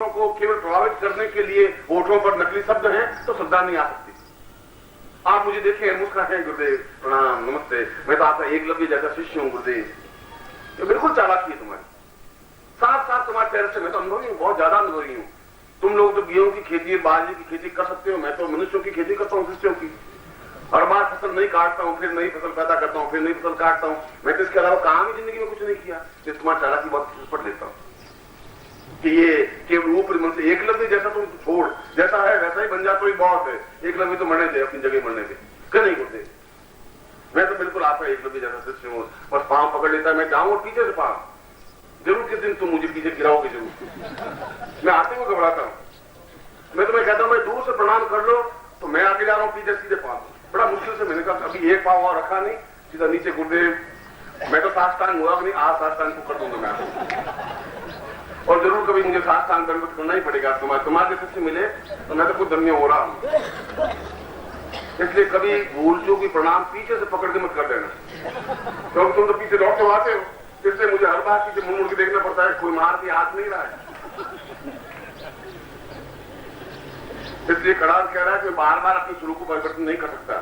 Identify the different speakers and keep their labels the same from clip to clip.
Speaker 1: को केवल प्रभावित करने के लिए होठों पर नकली शब्द हैं तो श्रद्धा नहीं आ सकती। आप मुझे देखें, मुस्कुराएं, गुरुदेव प्रणाम नमस्ते, मैं तो आपका एकलव्य जैसा शिष्य हूं गुरुदेव। ये बिल्कुल चालाकी है तुम्हारी, साफ साफ तुम्हारे चेहरे से मैं तो अनुभवी हूं, बहुत ज्यादा अनुभवी हूं। तुम लोग तो गेहूं की खेती, बाजरे की खेती कर सकते हो, मैं तो मनुष्यों की खेती करता हूं, शिष्यों की। हर बार फसल नहीं काटता हूं, फिर नई फसल पैदा करता हूं, फिर नई फसल काटता हूं। मैं तो इसके अलावा काम ही जिंदगी में कुछ नहीं किया। तुम्हारी चालाकी बहुत पढ़ लेता हूं कि ये केवल ऊपरी मन से एकलव्य जैसा तुम छोड़, जैसा है वैसा ही बन जा तो ही बहुत है। एकलव्य तो मरने दे, अपनी जगह मरने दे, क्या नहीं करते। मैं तो बिल्कुल आपका एकलव्य जैसा शिष्य हूं, बस पांव पकड़ लेता है, मैं जाऊं और पीछे से पांव जरूर किस दिन तुम मुझे पीछे गिराओगे जरूर। मैं आते हुए घबराता हूं, मैं तुम्हें कहता हूं मैं दूर से प्रणाम कर लो तो मैं आगे जा रहा हूं, पीछे सीधे पांव। बड़ा मुश्किल से मैंने कहा अभी एक पांव और रखा नहीं, सीधा नीचे गुरुदेव। मैं तो साष्टांग हुआ नहीं, आज साष्टांग को कर दूंगा मैं, और जरूर कभी मुझे साष्टांग करना ही पड़ेगा। तुम्हारे जैसे से मिले तो मैं तो खुद धन्य हो रहा हूं। इसलिए कभी भूल चूक की प्रणाम पीछे से पकड़ के मत कर देना, क्योंकि तुम तो पीछे दौड़ के आते हो, इसलिए मुझे हर बार पीछे मुड़ मुड़ के देखना पड़ता है, कोई मार के हाथ नहीं रहा है। इसलिए कड़ाल कह रहा है कि बार बार अपने स्वरूप को परिवर्तन नहीं कर सकता।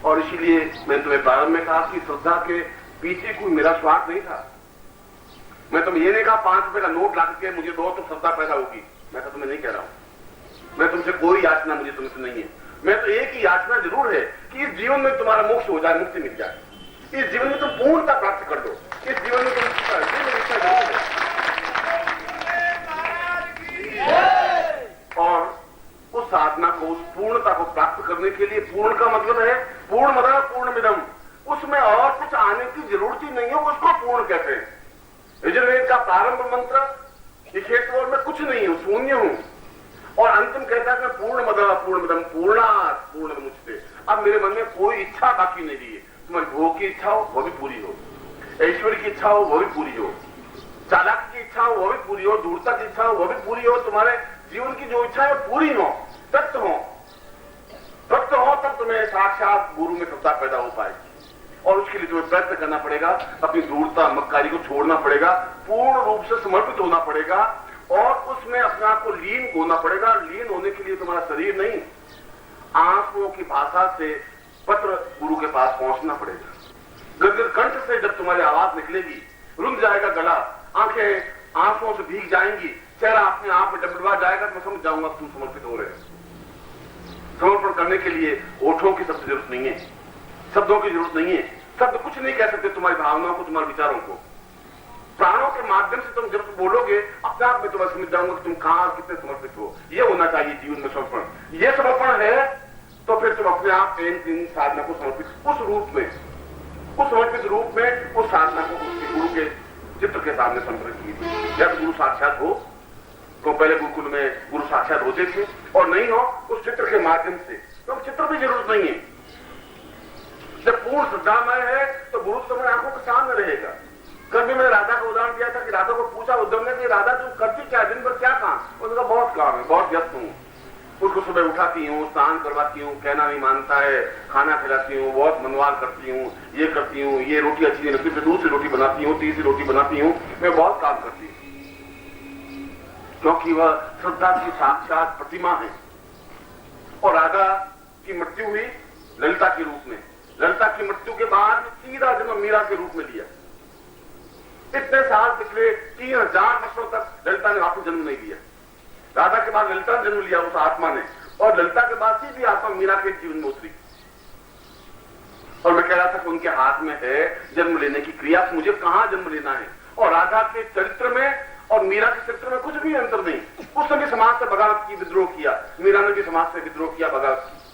Speaker 1: और इसीलिए मैंने तुम्हें प्रारंभ में कहा कि श्रद्धा के पीछे कोई मेरा स्वार्थ नहीं था। मैं तुम्हें ये नहीं कहा 5 रुपए का नोट ला के मुझे दो तो श्रद्धा पैदा होगी, मैं तो तुम्हें नहीं कह रहा हूं। मैं तुमसे कोई याचना मुझे तुमसे नहीं है। मैं तो एक ही याचना जरूर है कि इस जीवन में तुम्हारा मोक्ष हो जाए, मुक्ति मिल जाए, इस जीवन में तुम पूर्णता प्राप्त कर दो, इस जीवन में तुम और उस साधना को, उस पूर्णता को प्राप्त करने के लिए, पूर्ण का मतलब है पूर्णमदः पूर्णमिदम्, उसमें और कुछ आने की जरूरत ही नहीं है, उसको पूर्ण कहते हैं। यजुर्वेद का प्रारंभ मंत्र इस क्षेत्र में कुछ नहीं हूं, शून्य हूं, और अंतिम कहता है कि पूर्णमदः पूर्णमिदम् पूर्णात् पूर्णमुदच्यते। अब मेरे मन में कोई इच्छा बाकी नहीं रही है। तुम्हारी भोग की इच्छा हो वो भी पूरी हो, ऐश्वर्य की इच्छा हो वो भी पूरी हो, चालाक की इच्छा हो वो भी पूरी हो, दूरता की इच्छा हो वो भी पूरी हो, तुम्हारे जीवन की जो इच्छा है पूरी हो, तृप्त हो तब तुम्हें साक्षात गुरु में श्रद्धा पैदा हो पाएगी। और उसके लिए तुम्हें प्रयत्न करना पड़ेगा, अपनी दूरता मक्कारी को छोड़ना पड़ेगा, पूर्ण रूप से समर्पित होना पड़ेगा, और उसमें अपने आप को लीन होना पड़ेगा। लीन होने के लिए तुम्हारा शरीर नहीं, आंखों की भाषा से पत्र गुरु के पास पहुंचना पड़ेगा। गदगद कंठ से जब तुम्हारी आवाज निकलेगी, रुंध जाएगा गला, आंखें आंखों से भीग जाएंगी, चेहरा अपने आप में डबडबा जाएगा, तो मैं समझ जाऊंगा तुम समर्पित हो रहे हो। समर्पण करने के लिए होठों की सबसे जरूरत नहीं है, शब्दों की जरूरत नहीं है। शब्द कुछ नहीं कह सकते तुम्हारी भावनाओं को, तुम्हारे विचारों को। प्राणों के माध्यम से तुम जब बोलोगे, अपने आप में तुम्हें समझ जाऊंगा कि तुम कहां कितने समर्पित हो। यह होना चाहिए जीवन में समर्पण। यह समर्पण है तो फिर तुम अपने आप इन साधना को समर्पित उस रूप में, उस समर्पित रूप में उस साधना को उसके गुरु के चित्र के सामने समर्पित कीजिए। जब गुरु साक्षात हो, तो पहले गुरुकुल में गुरु साक्षात होते थे, और नहीं हो उस चित्र के माध्यम से, तो चित्र की जरूरत नहीं है। जब पूर्ण श्रद्धामय है तो गुरु तुम्हारी आंखों के सामने रहेगा। कल भी मैंने राधा का उदाहरण दिया था कि राधा को पूछा उद्धव ने कि राधा तुम करती क्या, दिन भर क्या काम? उसने कहा बहुत काम है, बहुत व्यस्त हूं। उसको सुबह उठाती हूँ, स्नान करवाती हूँ, कहना नहीं मानता है, खाना खिलाती हूँ, बहुत मनवार करती हूँ, ये करती हूँ, ये रोटी अच्छी नहीं लगती, फिर दूसरी रोटी बनाती हूँ, तीसरी रोटी बनाती हूँ, मैं बहुत काम करती हूँ, क्योंकि वह श्रद्धा की साक्षात प्रतिमा है। और राधा की मृत्यु हुई ललिता के रूप में। ललिता की मृत्यु के बाद सीधा जन्म मीरा के रूप में लिया। इतने साल पिछले 3000 वर्षों तक ललिता ने वापस जन्म नहीं लिया। राधा के बाद ललिता ने जन्म लिया उस आत्मा ने, और ललिता के बाद सीधी आत्मा मीरा के जीवन में उतरी। और मैं कह रहा था कि उनके हाथ में है जन्म लेने की क्रिया, मुझे कहां जन्म लेना है। और राधा के चरित्र में और मीरा के चरित्र में कुछ भी अंतर नहीं। उसने भी समाज से बगावत की, विद्रोह किया, मीरा ने भी समाज से विद्रोह किया, बगावत की।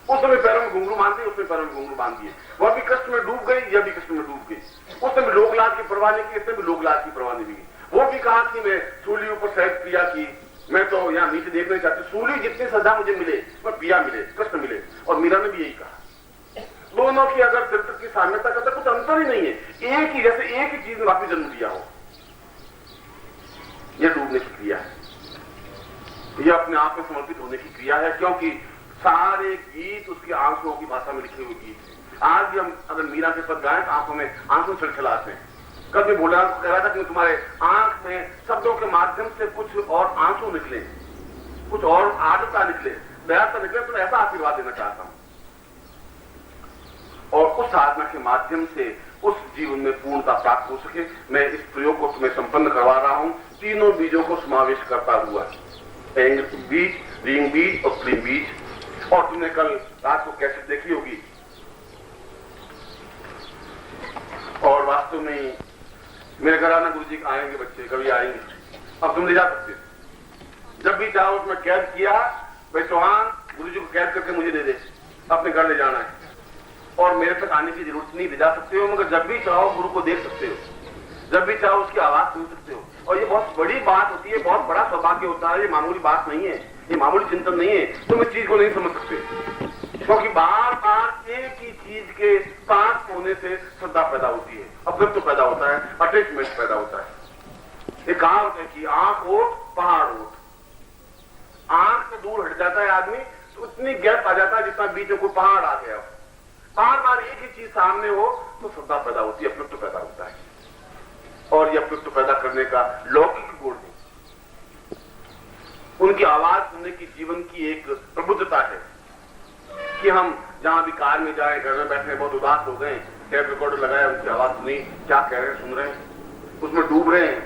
Speaker 1: उस समय पैरों में घुंघरू बांध दिए, उसने पैरों में घुंघरू बांध दिए। वह भी कष्ट में डूब गई, यह भी कष्ट में डूब गई। उसने भी लोक लाज की परवाह नहीं की, इसने भी लोक लाज की परवाह नहीं की। वो भी कहा कि मैं सूली ऊपर सहज क्रिया की, मैं तो यहाँ नीचे देखना नहीं चाहती, सूली जितनी सजा मुझे मिले वह पिया मिले, कष्ट मिले। और मीरा ने भी यही कहा। दोनों की अगर चरित्र की साम्यता करता कुछ अंतर ही नहीं है, एक ही, जैसे एक ही चीज में वापिस जन्म दिया हो। यह डूबने की क्रिया है, यह अपने आप में समर्पित होने की क्रिया है, क्योंकि सारे गीत उसकी आंखों की भाषा में लिखे हुए गीत हैं। आज भी हम अगर मीरा के पद गाएं तो आंखों में छलछलाते हैं। कल भी बोला कह रहा था कि तुम्हारे आंख में शब्दों के माध्यम से कुछ और आंसू निकले, कुछ और आर्द्रता निकले, दयाता निकले, तो ऐसा आशीर्वाद देना चाहता हूं। और उस साधना के माध्यम से उस जीवन में पूर्णता प्राप्त हो सके, मैं इस प्रयोग को तुम्हें संपन्न करवा रहा हूं, तीनों बीजों को समावेश करता हुआ, एंग बीज, रिंग बीज और क्लीन बीज। और तुमने कल रात को कैसे देखी होगी, और वास्तव में मेरे घर आना गुरुजी आएंगे बच्चे, कभी आएंगे, अब तुम ले जा सकते हो, जब भी चाहो उसमें कैद किया, भाई चौहान गुरुजी को कैद करके मुझे दे दे, अपने घर ले जाना है, और मेरे तक आने की जरूरत नहीं, ले जा सकते हो, मगर जब भी चाहो गुरु को देख सकते हो, जब भी चाहो उसकी आवाज सुन सकते हो। और ये बहुत बड़ी बात होती है, बहुत बड़ा सौभाग्य होता है, ये मामूली बात नहीं है, ये मामूली चिंतन नहीं है, तुम इस चीज को नहीं समझ सकते, क्योंकि बार बार एक ही चीज के पास होने से श्रद्धा पैदा होती है, अपनत्व पैदा होता है, अटैचमेंट पैदा होता है। एक कहावत है कि आंख ओट पहाड़ ओट, आंख से दूर हट जाता है आदमी तो उतनी गैप आ जाता है जितना बीच में कोई पहाड़ आ गया। बार बार एक ही चीज सामने हो तो श्रद्धा पैदा होती है, अपनत्व पैदा होता है, और यह अपनत्व पैदा करने का लौकिक गुण है। उनकी आवाज सुनने की जीवन की एक प्रबुद्धता है कि हम जहां भी कार में जाए, घर में बैठे बहुत उदास हो गए, टेप रिकॉर्डर लगाया, उनकी आवाज सुनी, क्या कह रहे हैं सुन रहे हैं, उसमें डूब रहे हैं,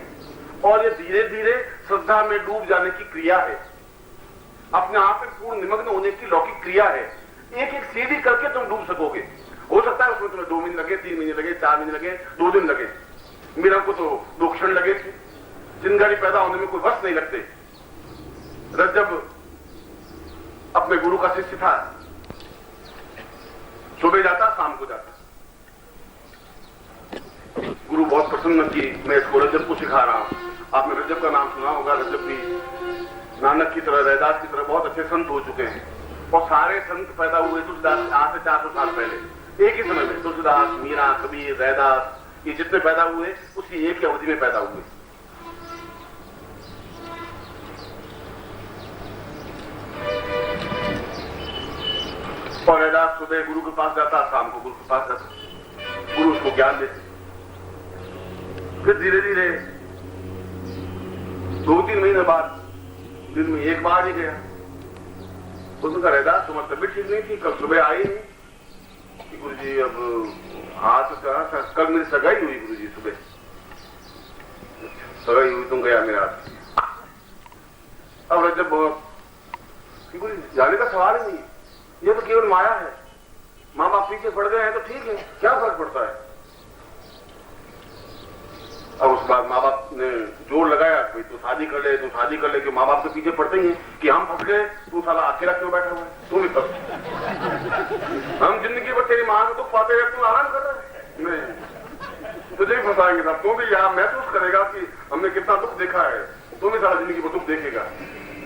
Speaker 1: और ये धीरे धीरे श्रद्धा में डूब जाने की क्रिया है, अपने आप में पूर्ण निमग्न होने की लौकिक क्रिया है। एक एक सीढ़ी करके तुम डूब सकोगे, हो सकता है उसमें तुम्हें 2 महीने लगे, 3 महीने लगे, 4 महीने लगे, 2 दिन लगे, मीरा को तो 2 क्षण लगे थे। चिंगारी पैदा होने में कोई वर्ष नहीं लगते। रज्जब अपने गुरु का शिष्य था, सुबह जाता शाम को जाता, गुरु बहुत प्रसन्न की मैं इसको रज्जब को सिखा रहा हूं। आपने रज्जब का नाम सुना होगा, रज्जब भी नानक की तरह, रैदास की तरह बहुत अच्छे संत हो चुके हैं, और सारे संत पैदा हुए तुलसीदास आज से 400 साल पहले, एक ही समय में। तुलसीदास, मीरा, कबीर, रैदास, ये जितने पैदा हुए उसी एक ही अवधि में पैदा हुए। और रैदास सुबह गुरु के पास जाता, शाम को गुरु के पास जाता, गुरु उसको ज्ञान देते। फिर धीरे धीरे 2-3 महीने बाद दिन में एक बार ही गया। उसने कहा रैदास तुम्हारी तबीयत ठीक नहीं थी, कल सुबह आई नहीं कि गुरुजी अब हाथ से कल मेरी सगाई हुई, गुरुजी सुबह सगाई हुई, तुम गया मेरा। अब रज्जब गुरुजी जाने का सवाल ही नहीं, ये तो केवल माया है, माँ बाप पीछे पड़ गए हैं तो ठीक है, क्या फर्क पड़ता है। अब उसके बाद माँ बाप ने जोर लगाया, भाई तू शादी कर ले, तू शादी कर ले, कि माँ बाप के पीछे पड़ते ही हैं कि हम फंस गए, तू साला अकेला क्यों बैठा हुआ है, तू भी फंस। हम जिंदगी भर तेरी माँ को दुख पाते रहे, तू आराम कर रहा है, नहीं तुझे भी फंसाएंगे साहब, तू भी यहाँ महसूस करेगा कि हमने कितना दुख देखा है, तू भी सारा जिंदगी भर दुख देखेगा।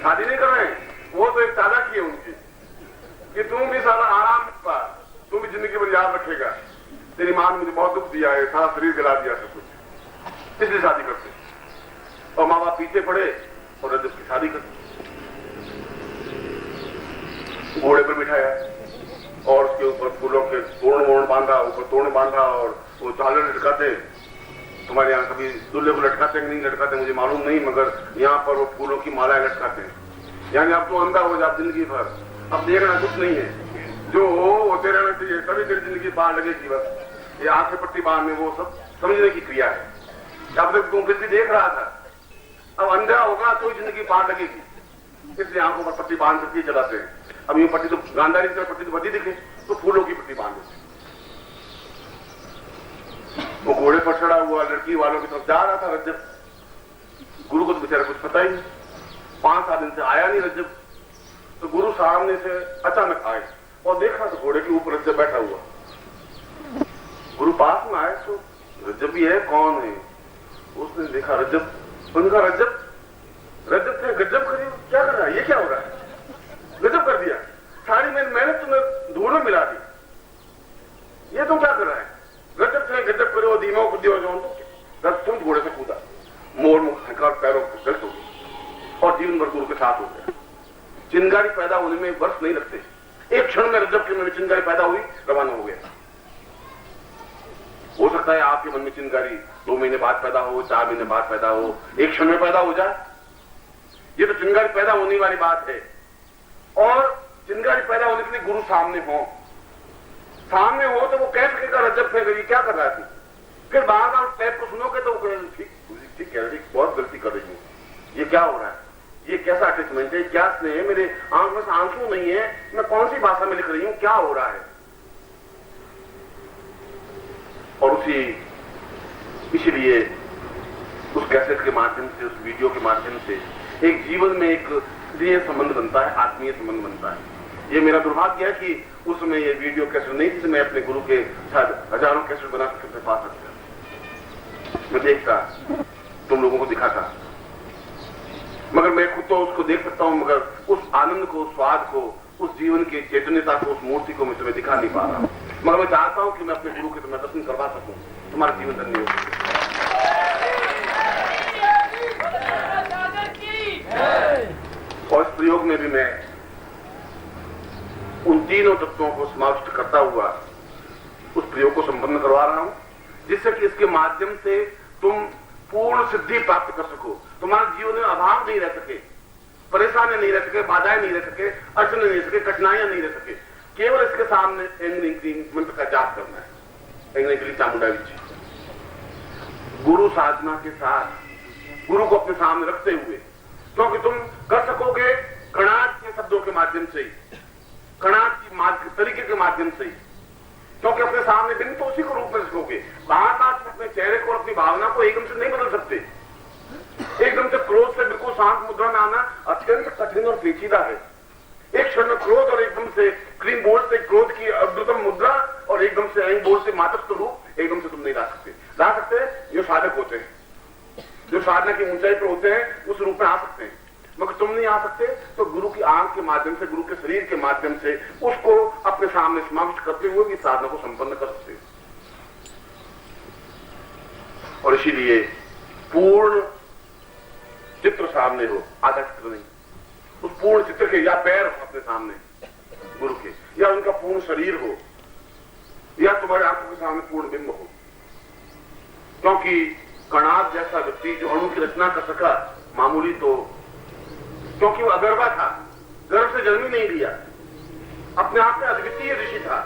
Speaker 1: शादी नहीं कर रहे हैं, वो तो एक चालाकी है उनकी कि तुम भी सारा आराम पा, तू भी जिंदगी भर याद रखेगा तेरी माँ ने मुझे बहुत दुख दिया है, सारा शरीर गला दिया सब कुछ, इसलिए शादी करते। और माँ बाप पीछे पड़े और रज्जब की शादी कर, घोड़े पर बिठाया और उसके ऊपर फूलों के तोरण बांधा, ऊपर तोरण बांधा, और वो झालर लटकाते। तुम्हारे यहाँ कभी दूल्हे को लटकाते कि नहीं लटकाते मुझे मालूम नहीं, मगर यहाँ पर वो फूलों की मालाएं लटकाते हैं। यानी अब तो अंधा हो जाए जिंदगी भर, अब देखना कुछ नहीं है, जो हो होते रहना चाहिए, तभी तेरी जिंदगी बाहर लगेगी। बस ये आंखें पट्टी बाहर में वो सब समझने की क्रिया है। अब तक तुम फिर भी देख रहा था, अब अंधा होगा तो जिंदगी पार लगेगी, इसलिए आंखों पर पट्टी बांध करके चलाते हैं। अब ये पट्टी तो गांधारी की तरह पट्टी तो बदी दिखे तो फूलों की पट्टी बांध देते। वो घोड़े पर चढ़ा हुआ लड़की वालों की तरफ जा रहा था रज्जब, गुरु को तो बेचारा कुछ पता ही नहीं, 5-7 दिन से आया नहीं रज्जब। तो गुरु सामने से अचानक आए और देखा तो घोड़े के ऊपर रज्जब बैठा हुआ। गुरु पास में आए तो रज्जब भी है, कौन है? उसने देखा रज्जब, उनका रज्जब थे, गज्जब करिए, क्या कर रहा है, ये क्या हो रहा है, गजब कर दिया, सारी मैंने तुम्हें धूल में मिला दी, ये तुम क्या कर रहा है, गजब थे, गजब करो, धीमो को दियो जो तुम घोड़े से कूदा, मोर मुख पैरों को गलत हो गई और जीवन भर गुरु के साथ हो गया। चिंगारी पैदा होने में वर्ष नहीं लगते, एक क्षण में रज्जब के में चिंगारी पैदा हुई, रवाना हो गया। हो सकता है आपके मन में चिंगारी 2 महीने बाद पैदा हो, 4 महीने बाद पैदा हो, एक क्षण में पैदा हो जाए। ये तो चिंगारी पैदा होने वाली बात है। और चिंगारी पैदा होने के लिए गुरु सामने हो तो वो कह सकेगा रज्जब फेंक रही क्या कर रहा है। फिर बार बार टैप को सुनोगे तो वो ठीक कह रही, बहुत गलती कर रही हूं, ये क्या हो रहा है, ये कैसा अटैचमेंट है, क्या स्नेह है, मेरे आंख में से आंसू नहीं है, मैं कौन सी भाषा में लिख रही हूं, क्या हो रहा है। और इसीलिए उस कैसेट के माध्यम से, उस वीडियो के माध्यम से एक जीवन में एक प्रिय संबंध बनता है, आत्मीय संबंध बनता है। ये मेरा दुर्भाग्य है कि उसमें ये वीडियो कैसेट नहीं थी, मैं अपने गुरु के शायद हजारों कैसेट बना सकते पा सकता। मैं देखता, तुम लोगों को दिखाता, मगर मैं खुद तो उसको देख सकता हूं, मगर उस आनंद को, स्वाद को, उस जीवन की चैतन्यता को, उस मूर्ति को मैं तुम्हें दिखा नहीं पा रहा। मगर मैं चाहता हूं कि मैं अपने गुरु के तुम्हें दर्शन करवा सकूं, तुम्हारा जीवन धन्य हो सके। और इस प्रयोग में भी मैं उन तीनों तत्वों को समाविष्ट करता हुआ उस प्रयोग को संपन्न करवा रहा हूं, जिससे कि इसके माध्यम से तुम पूर्ण सिद्धि प्राप्त कर सको। तुम्हारे जीवन में अभाव नहीं रह सके, परेशानी नहीं रह सके, बाधाएं नहीं रह सके, अड़चने नहीं रह सके, कठिनाइयां नहीं रह सके। केवल इसके सामने मंत्र का जाप करना है। एंग्री चामुंडा विच गुरु साधना के साथ गुरु को अपने सामने रखते हुए, क्योंकि तुम कर सकोगे कणाद के शब्दों के माध्यम से, कणाद की तरीके के माध्यम से, क्योंकि अपने सामने दिन तो उसी को रूप में रखोगे। बार बार तुम अपने चेहरे को, अपनी भावना को एकदम से नहीं बदल सकते। एकदम से क्रोध से बिल्कुल शांत मुद्रा में आना अत्यंत कठिन और पेचीदा है। एक क्षण में क्रोध और एकदम से क्रीम बोर्ड से क्रोध की अद्भुतम मुद्रा और एकदम से ऐंग बोर्ड से मातस्थ रूप एकदम से तुम नहीं ला सकते। जो साधक होते हैं, जो साधना की ऊंचाई पर होते हैं, उस रूप में आ सकते हैं, मगर तुम नहीं आ सकते। तो गुरु की आंख के माध्यम से, गुरु के शरीर के माध्यम से उसको अपने सामने समाविष्ट करते हुए भी साधना को संपन्न कर सकते हैं। और इसीलिए पूर्ण चित्र सामने हो, आधा चित्र नहीं। उस पूर्ण चित्र के या पैर हो अपने सामने गुरु के, या उनका पूर्ण शरीर हो, या तुम्हारे आंखों के सामने पूर्ण बिंब हो। क्योंकि कणाद जैसा व्यक्ति जो अणु की रचना कर सका मामूली, तो क्योंकि वो अगर्वा था, गर्भ से जन्म ही नहीं लिया, अपने आप में अद्वितीय ऋषि था।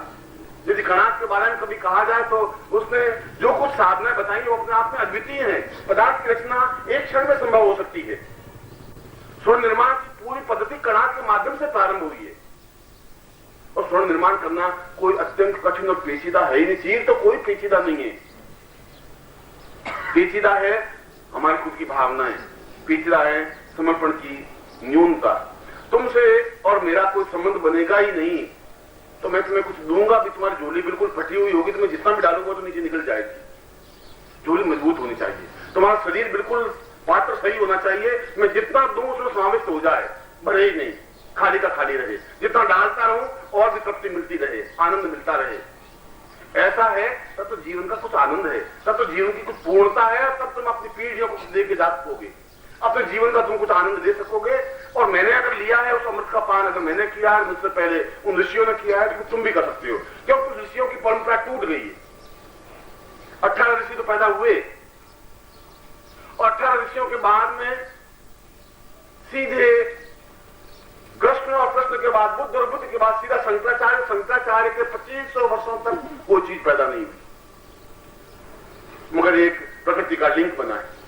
Speaker 1: यदि कणाद के बारे में कभी कहा जाए तो उसने जो कुछ साधनाएं बताई वो अपने आप में अद्वितीय है। पदार्थ की रचना एक क्षण में संभव हो सकती है। स्वर्ण निर्माण की पूरी पद्धति कणाद के माध्यम से प्रारंभ हुई है। और स्वर्ण निर्माण करना कोई अत्यंत कठिन और पेचीदा है ही नहीं। चीज तो कोई पेचीदा नहीं है। पेचीदा है हमारी खुद की भावनाएं, पेचीदा है समर्पण की न्यूनता। तुमसे और मेरा कोई संबंध बनेगा ही नहीं तो मैं तुम्हें कुछ दूंगा भी, तुम्हारी झोली बिल्कुल फटी हुई होगी, तुम्हें जितना भी डालूंगा तो नीचे निकल जाएगी। झोली मजबूत होनी चाहिए, तुम्हारा शरीर बिल्कुल पात्र सही होना चाहिए। मैं जितना दूं उसमें समाविष्ट हो जाए, भरे ही नहीं, खाली का खाली रहे। जितना डालता रहूं और भी तृप्ति मिलती रहे, आनंद मिलता रहे। ऐसा है तब तो जीवन का कुछ आनंद है, तब तो जीवन की कुछ पूर्णता है, तब तुम अपनी पीढ़ियों को लेके जा सकोगे, अपने जीवन का तुम कुछ आनंद ले सकोगे। और मैंने अगर लिया है उस अमृत का पान, अगर मैंने किया है, मुझसे पहले उन ऋषियों ने किया है, तो तुम भी कर सकते हो। क्योंकि ऋषियों की परंपरा टूट गई है। 18 ऋषि तो पैदा हुए और 18 ऋषियों के बाद में सीधे कृष्ण और कृष्ण के बाद बुद्ध और बुद्ध के बाद सीधा शंकराचार्य के 2500 वर्षों तक कोई चीज पैदा नहीं हुई, मगर एक प्रकृति का लिंक बना है।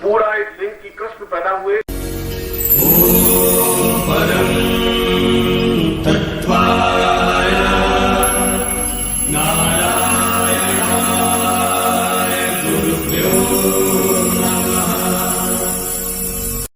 Speaker 1: पूरा एक लिंक की कृष्ण पैदा हुए।